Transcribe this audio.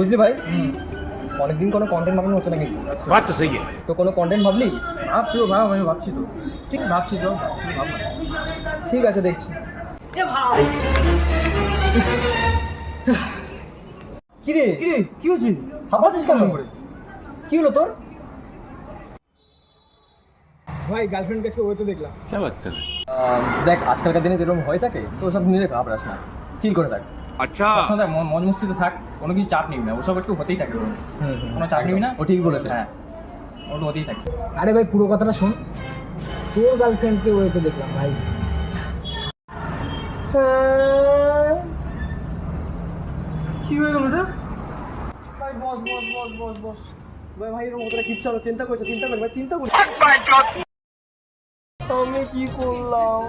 বুঝলি ভাই? অনেকদিন কোনো কন্টেন্ট বানানো হচ্ছে না কিন্তু। बात तो सही है। তো কোনো কন্টেন্ট ভাবলি? ভাবছিও ভাব, আমি ভাবছি তো, ঠিক ভাবছি তো, ভাবনা। ঠিক আছে, দেখছি। কি রে কি হচ্ছে? হাঁপাচ্ছিস কেন? কি হলো তোর? ভাই গার্লফ্রেন্ড কাছে ওই তো দেখলাম। क्या बात कर रहे हैं? দেখ, আজকালকার দিনে এরকম হয়ে থাকে, তো সব নিয়ে ঘাবড়াস না, চিল করে থাক। अच्छा তখন মন মস্তিতে থাক, কোনো কিছু চাপ নিবি না, ওসব একটু হতেই থাকে, কোনো চাপ নিবি না। ও ঠিক বলেছে। হ্যাঁ, ওটা হতেই থাকে। আরে ভাই পুরো কথাটা শোন, তোর গার্লফ্রেন্ডকে ওয়েতে দেখলাম ভাই। কি হয়ে গেল রে? ভাই বস বস বস বস বস ভাই, ভাই এরকম কতটা কিচ্ছু চিন্তা করছে, চিন্তা করি ভাই, চিন্তা করি। আমি কি করলাম?